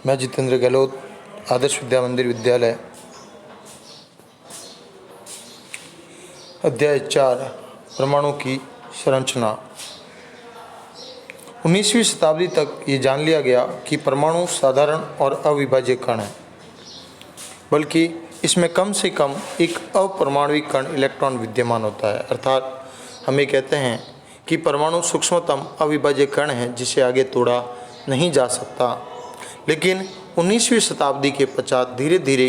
मैं जितेंद्र गहलोत, आदर्श विद्या मंदिर विद्यालय, अध्याय 4 परमाणु की संरचना। 19वीं शताब्दी तक ये जान लिया गया कि परमाणु साधारण और अविभाज्य कण है, बल्कि इसमें कम से कम एक अपरमाणविक कण इलेक्ट्रॉन विद्यमान होता है। अर्थात हम ये कहते हैं कि परमाणु सूक्ष्मतम अविभाज्य कण है जिसे आगे तोड़ा नहीं जा सकता। लेकिन 19वीं शताब्दी के पश्चात धीरे धीरे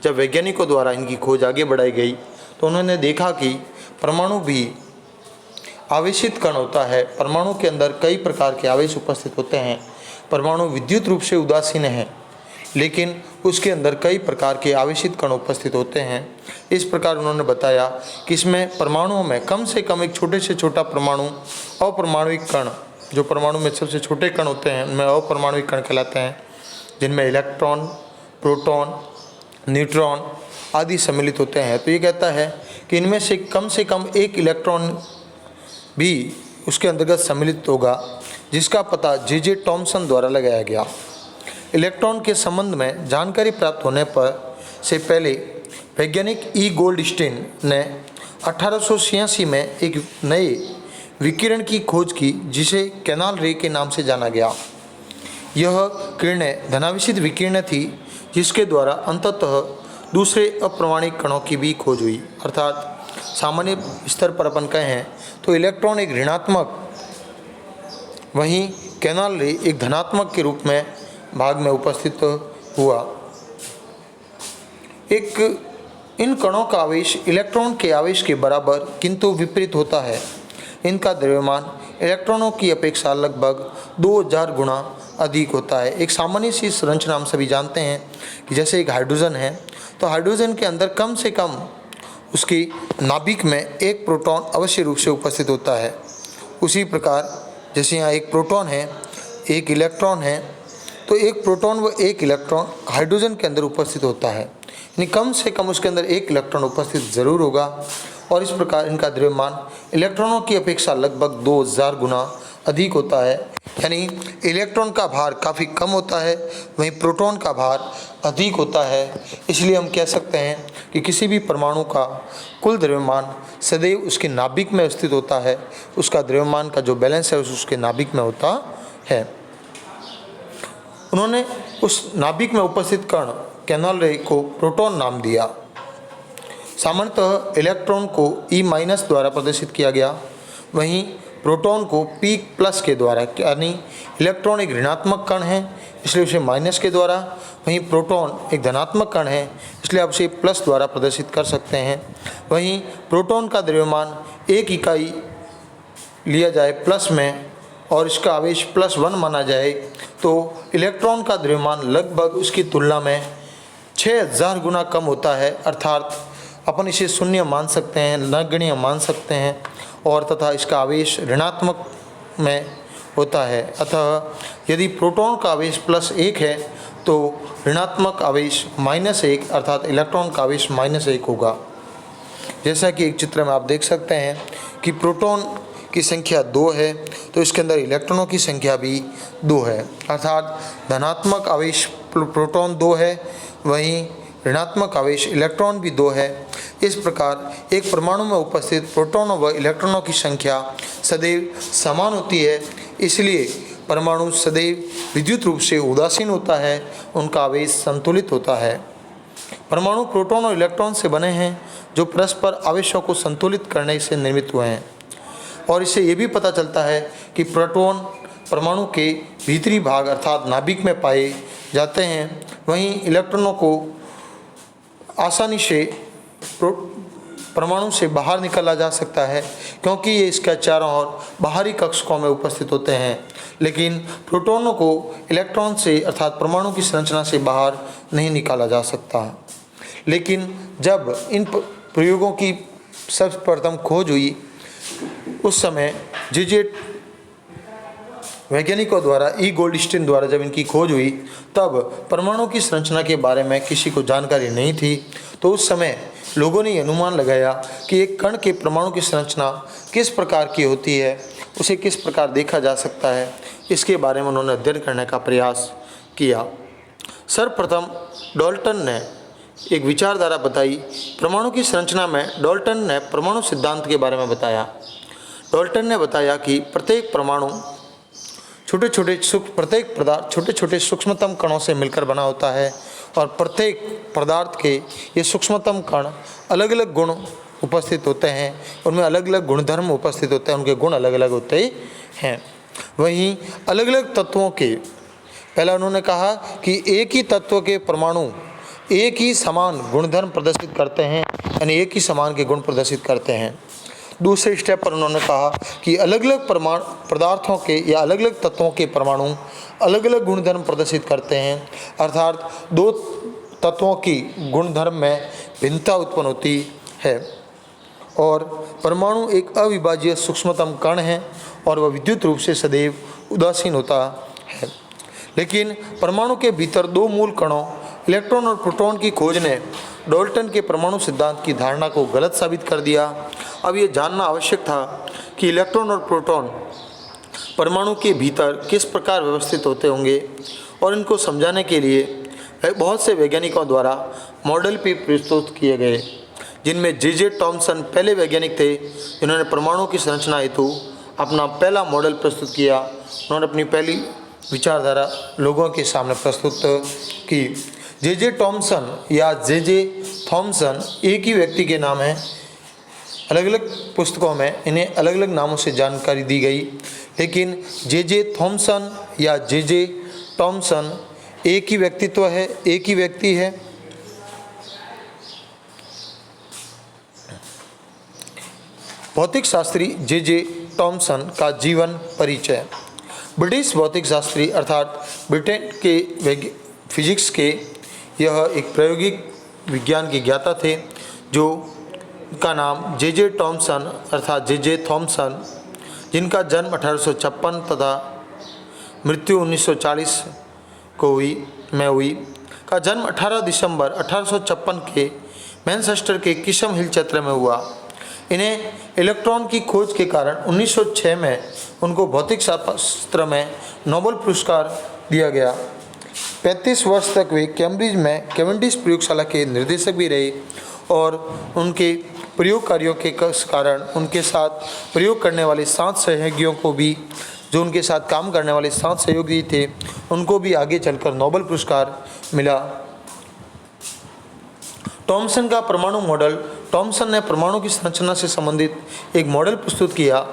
जब वैज्ञानिकों द्वारा इनकी खोज आगे बढ़ाई गई तो उन्होंने देखा कि परमाणु भी आवेशित कण होता है। परमाणु के अंदर कई प्रकार के आवेश उपस्थित होते हैं। परमाणु विद्युत रूप से उदासीन है, लेकिन उसके अंदर कई प्रकार के आवेशित कण उपस्थित होते हैं। इस प्रकार उन्होंने बताया कि इसमें परमाणुओं में कम से कम एक छोटे से छोटा परमाणु अपरमाणविक कण, जो परमाणु में सबसे छोटे कण होते हैं उनमें अपरमाणविक कण कहलाते हैं, जिनमें इलेक्ट्रॉन, प्रोटॉन, न्यूट्रॉन आदि सम्मिलित होते हैं। तो ये कहता है कि इनमें से कम एक इलेक्ट्रॉन भी उसके अंतर्गत सम्मिलित होगा, जिसका पता जे टॉमसन द्वारा लगाया गया। इलेक्ट्रॉन के संबंध में जानकारी प्राप्त होने पर से पहले वैज्ञानिक ई गोल्डस्टीन ने 1886 में एक नए विकिरण की खोज की, जिसे कैनाल रे के नाम से जाना गया। यह किरणें धनावेशित विकिरण थी, जिसके द्वारा अंततः दूसरे अप्रमाणिक कणों की भी खोज हुई। अर्थात सामान्य स्तर पर अपन कहें तो इलेक्ट्रॉन एक ऋणात्मक, वहीं कैनाल रे एक धनात्मक के रूप में भाग में उपस्थित हुआ। इन कणों का आवेश इलेक्ट्रॉन के आवेश के बराबर किंतु विपरीत होता है। इनका द्रव्यमान इलेक्ट्रॉनों की अपेक्षा लगभग 2000 गुना अधिक होता है। एक सामान्य सी संरचना हम सभी जानते हैं कि जैसे एक हाइड्रोजन है, तो हाइड्रोजन के अंदर कम से कम उसकी नाभिक में एक प्रोटॉन अवश्य रूप से उपस्थित होता है। उसी प्रकार जैसे यहाँ एक प्रोटॉन है, एक इलेक्ट्रॉन है, तो एक प्रोटॉन व एक इलेक्ट्रॉन हाइड्रोजन के अंदर उपस्थित होता है, यानी कम से कम उसके अंदर एक इलेक्ट्रॉन उपस्थित जरूर होगा। और इस प्रकार इनका द्रव्यमान इलेक्ट्रॉनों की अपेक्षा लगभग 2000 गुना अधिक होता है। यानी इलेक्ट्रॉन का भार काफ़ी कम होता है, वहीं प्रोटॉन का भार अधिक होता है। इसलिए हम कह सकते हैं कि किसी भी परमाणु का कुल द्रव्यमान सदैव उसके नाभिक में स्थित होता है। उसका द्रव्यमान का जो बैलेंस है उसके नाभिक में होता है। उन्होंने उस नाभिक में उपस्थित कण कैनाल रे को प्रोटॉन नाम दिया। सामान्यतः इलेक्ट्रॉन को E- द्वारा प्रदर्शित किया गया, वहीं प्रोटॉन को P+ के द्वारा, यानी इलेक्ट्रॉन एक ऋणात्मक कण है इसलिए उसे माइनस के द्वारा, वहीं प्रोटॉन एक धनात्मक कण है इसलिए आप उसे प्लस द्वारा प्रदर्शित कर सकते हैं। वहीं प्रोटॉन का द्रव्यमान एक इकाई लिया जाए प्लस में और इसका आवेश +1 माना जाए तो इलेक्ट्रॉन का द्रव्यमान लगभग उसकी तुलना में 6000 गुना कम होता है। अर्थात अपन इसे शून्य मान सकते हैं, नगण्य मान सकते हैं, और तथा इसका आवेश ऋणात्मक में होता है। अतः यदि प्रोटॉन का आवेश +1 है तो ऋणात्मक आवेश -1 अर्थात इलेक्ट्रॉन का आवेश -1 होगा। जैसा कि एक चित्र में आप देख सकते हैं कि प्रोटॉन की संख्या 2 है तो इसके अंदर इलेक्ट्रॉनों की संख्या भी 2 है। अर्थात धनात्मक आवेश प्रोटॉन 2 है, वहीं ऋणात्मक आवेश इलेक्ट्रॉन भी 2 है। इस प्रकार एक परमाणु में उपस्थित प्रोटॉनों व इलेक्ट्रॉनों की संख्या सदैव समान होती है। इसलिए परमाणु सदैव विद्युत रूप से उदासीन होता है, उनका आवेश संतुलित होता है। परमाणु प्रोटॉन और इलेक्ट्रॉन से बने हैं जो परस्पर आवेशों को संतुलित करने से निर्मित हुए हैं। और इससे ये भी पता चलता है कि प्रोटॉन परमाणु के भीतरी भाग अर्थात नाभिक में पाए जाते हैं, वहीं इलेक्ट्रॉनों को आसानी से परमाणु से बाहर निकाला जा सकता है क्योंकि ये इसके चारों ओर बाहरी कक्षकों में उपस्थित होते हैं। लेकिन प्रोटॉनों को इलेक्ट्रॉन से अर्थात परमाणु की संरचना से बाहर नहीं निकाला जा सकता। लेकिन जब इन प्रयोगों की सर्वप्रथम खोज हुई उस समय जे वैज्ञानिकों द्वारा ई गोल्डस्टीन द्वारा जब इनकी खोज हुई तब परमाणु की संरचना के बारे में किसी को जानकारी नहीं थी। तो उस समय लोगों ने अनुमान लगाया कि एक कण के परमाणु की संरचना किस प्रकार की होती है, उसे किस प्रकार देखा जा सकता है, इसके बारे में उन्होंने अध्ययन करने का प्रयास किया। सर्वप्रथम डाल्टन ने एक विचारधारा बताई। परमाणु की संरचना में डाल्टन ने परमाणु सिद्धांत के बारे में बताया। डाल्टन ने बताया कि प्रत्येक परमाणु प्रत्येक पदार्थ छोटे छोटे सूक्ष्मतम कणों से मिलकर बना होता है और प्रत्येक पदार्थ के ये सूक्ष्मतम कण अलग अलग गुण उपस्थित होते हैं, उनमें अलग अलग गुणधर्म उपस्थित होते हैं, उनके गुण अलग अलग होते हैं। वहीं अलग अलग तत्वों के, पहला उन्होंने कहा कि एक ही तत्व के परमाणु एक ही समान गुणधर्म प्रदर्शित करते हैं, यानी एक ही समान के गुण प्रदर्शित करते हैं। दूसरे स्टेप पर उन्होंने कहा कि अलग अलग पदार्थों के या अलग अलग तत्वों के परमाणु अलग अलग गुणधर्म प्रदर्शित करते हैं, अर्थात दो तत्वों की गुणधर्म में भिन्नता उत्पन्न होती है और परमाणु एक अविभाज्य सूक्ष्मतम कण है और वह विद्युत रूप से सदैव उदासीन होता है। लेकिन परमाणु के भीतर दो मूल कणों इलेक्ट्रॉन और प्रोटॉन की खोज ने डाल्टन के परमाणु सिद्धांत की धारणा को गलत साबित कर दिया। अब ये जानना आवश्यक था कि इलेक्ट्रॉन और प्रोटॉन परमाणु के भीतर किस प्रकार व्यवस्थित होते होंगे और इनको समझाने के लिए बहुत से वैज्ञानिकों द्वारा मॉडल भी प्रस्तुत किए गए, जिनमें जे टॉमसन पहले वैज्ञानिक थे जिन्होंने परमाणु की संरचना हेतु अपना पहला मॉडल प्रस्तुत किया। उन्होंने अपनी पहली विचारधारा लोगों के सामने प्रस्तुत की। जे टॉमसन या जे थॉमसन एक ही व्यक्ति के नाम हैं। अलग अलग पुस्तकों में इन्हें अलग अलग नामों से जानकारी दी गई, लेकिन जे थॉमसन या जे टॉमसन एक ही व्यक्तित्व है, एक ही व्यक्ति है। भौतिक शास्त्री जे टॉमसन का जीवन परिचय। ब्रिटिश भौतिक शास्त्री अर्थात ब्रिटेन के फिजिक्स के यह एक प्रायोगिक विज्ञान के ज्ञाता थे जो का नाम जे टॉमसन अर्थात जे थॉमसन, जिनका जन्म 1856 तथा मृत्यु 1940 को हुई, का जन्म 18 दिसंबर 1856 के मैनचेस्टर के किशम हिल क्षेत्र में हुआ। इन्हें इलेक्ट्रॉन की खोज के कारण 1906 में उनको भौतिक शास्त्र में नोबेल पुरस्कार दिया गया। 35 वर्ष तक वे कैम्ब्रिज में कैवेंडिश प्रयोगशाला के निर्देशक भी रहे और उनके प्रयोग कार्यों के कारण उनके साथ प्रयोग करने वाले 7 सहयोगियों को भी, जो उनके साथ काम करने वाले 7 सहयोगी थे, उनको भी आगे चलकर नोबेल पुरस्कार मिला। टॉमसन का परमाणु मॉडल। टॉमसन ने परमाणु की संरचना से संबंधित एक मॉडल प्रस्तुत किया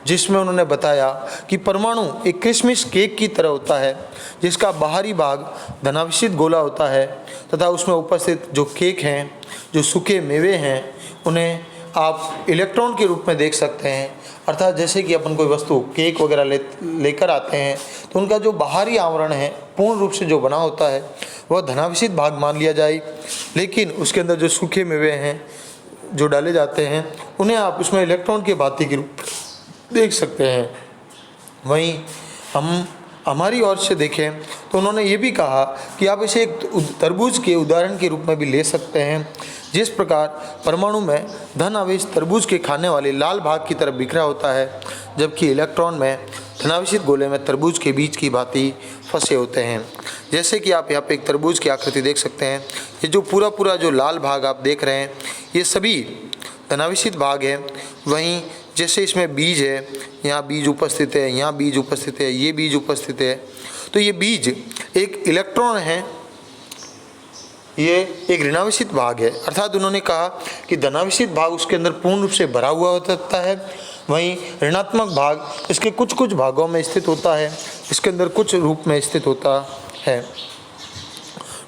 जिसमें उन्होंने बताया कि परमाणु एक क्रिसमस केक की तरह होता है जिसका बाहरी भाग धनावेशित गोला होता है तथा उसमें उपस्थित जो केक हैं, जो सूखे मेवे हैं, उन्हें आप इलेक्ट्रॉन के रूप में देख सकते हैं। अर्थात जैसे कि अपन कोई वस्तु केक वगैरह लेकर आते हैं तो उनका जो बाहरी आवरण है पूर्ण रूप से जो बना होता है वह धनावेशित भाग मान लिया जाए, लेकिन उसके अंदर जो सूखे मेवे हैं जो डाले जाते हैं उन्हें आप उसमें इलेक्ट्रॉन के भांति के रूप देख सकते हैं। वहीं हम हमारी ओर से देखें तो उन्होंने ये भी कहा कि आप इसे एक तरबूज के उदाहरण के रूप में भी ले सकते हैं। जिस प्रकार परमाणु में धन आवेश तरबूज के खाने वाले लाल भाग की तरफ बिखरा होता है, जबकि इलेक्ट्रॉन में धनावेशित गोले में तरबूज के बीज की भांति फंसे होते हैं। जैसे कि आप यहाँ पे एक तरबूज की आकृति देख सकते हैं। ये जो पूरा जो लाल भाग आप देख रहे हैं ये सभी धनावेशित भाग है। वहीं जैसे इसमें बीज है, यहाँ बीज उपस्थित है, यहाँ बीज उपस्थित है, ये बीज उपस्थित है, तो ये बीज एक इलेक्ट्रॉन है, ये एक ऋणावेशित भाग है। अर्थात उन्होंने कहा कि धनावेशित भाग उसके अंदर पूर्ण रूप से भरा हुआ होता है, वहीं ऋणात्मक भाग इसके कुछ भागों में स्थित होता है, इसके अंदर कुछ रूप में स्थित होता है।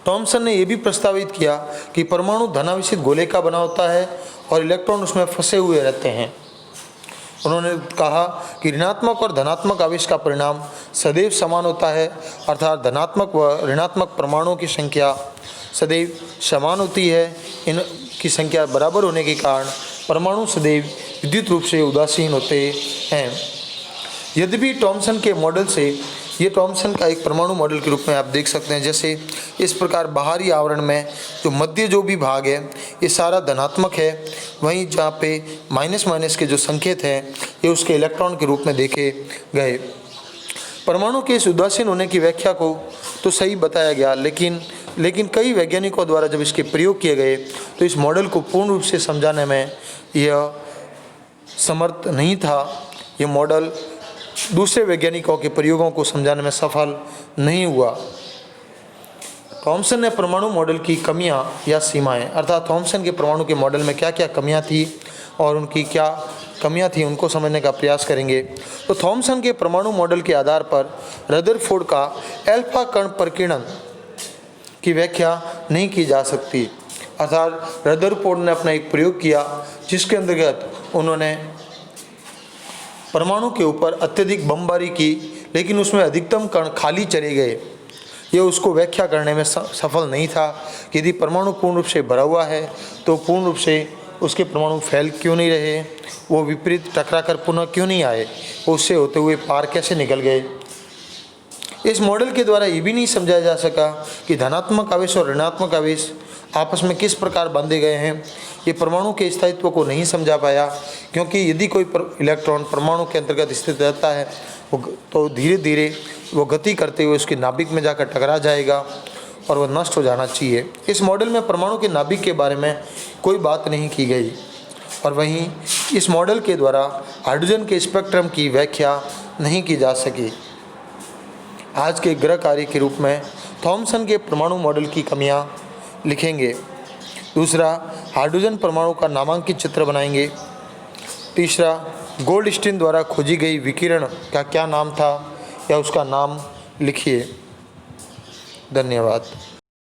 टॉमसन ने यह भी प्रस्तावित किया कि परमाणु धनावेशित गोले का बना होता है और इलेक्ट्रॉन उसमें फंसे हुए रहते हैं। उन्होंने कहा कि ऋणात्मक और धनात्मक आवेश का परिणाम सदैव समान होता है, अर्थात धनात्मक व ऋणात्मक परमाणुओं की संख्या सदैव समान होती है। इनकी संख्या बराबर होने के कारण परमाणु सदैव विद्युत रूप से उदासीन होते हैं। यद्यपि टॉमसन के मॉडल से, ये टॉमसन का एक परमाणु मॉडल के रूप में आप देख सकते हैं, जैसे इस प्रकार बाहरी आवरण में जो मध्य जो भी भाग है ये सारा धनात्मक है, वहीं जहाँ पे माइनस के जो संकेत हैं ये उसके इलेक्ट्रॉन के रूप में देखे गए। परमाणु के इस उदासीन होने की व्याख्या को तो सही बताया गया, लेकिन लेकिन कई वैज्ञानिकों द्वारा जब इसके प्रयोग किए गए तो इस मॉडल को पूर्ण रूप से समझाने में यह समर्थ नहीं था। ये मॉडल दूसरे वैज्ञानिकों के प्रयोगों को समझाने में सफल नहीं हुआ। थॉमसन ने परमाणु मॉडल की कमियां या सीमाएं, अर्थात थॉमसन के परमाणु के मॉडल में क्या क्या कमियां थी और उनकी क्या कमियां थी उनको समझने का प्रयास करेंगे। तो थॉमसन के परमाणु मॉडल के आधार पर रदरफोर्ड का अल्फा कण प्रकीर्णन की व्याख्या नहीं की जा सकती। अर्थात रदरफोर्ड ने अपना एक प्रयोग किया जिसके अंतर्गत उन्होंने परमाणु के ऊपर अत्यधिक बमबारी की, लेकिन उसमें अधिकतम कण खाली चले गए। यह उसको व्याख्या करने में सफल नहीं था कि यदि परमाणु पूर्ण रूप से भरा हुआ है तो पूर्ण रूप से उसके परमाणु फैल क्यों नहीं रहे, वो विपरीत टकरा कर पुनः क्यों नहीं आए, उससे होते हुए पार कैसे निकल गए। इस मॉडल के द्वारा ये भी नहीं समझाया जा सका कि धनात्मक आवेश और ऋणात्मक आवेश आपस में किस प्रकार बांधे गए हैं। ये परमाणु के स्थायित्व को नहीं समझा पाया, क्योंकि यदि कोई इलेक्ट्रॉन परमाणु के अंतर्गत स्थित रहता है तो धीरे धीरे वो गति करते हुए उसके नाभिक में जाकर टकरा जाएगा और वह नष्ट हो जाना चाहिए। इस मॉडल में परमाणु के नाभिक के बारे में कोई बात नहीं की गई और वहीं इस मॉडल के द्वारा हाइड्रोजन के स्पेक्ट्रम की व्याख्या नहीं की जा सकी। आज के ग्रह कार्य के रूप में थॉमसन के परमाणु मॉडल की कमियां लिखेंगे। दूसरा, हाइड्रोजन परमाणु का नामांकित चित्र बनाएंगे। तीसरा, गोल्डस्टीन द्वारा खोजी गई विकिरण का क्या नाम था या उसका नाम लिखिए। धन्यवाद।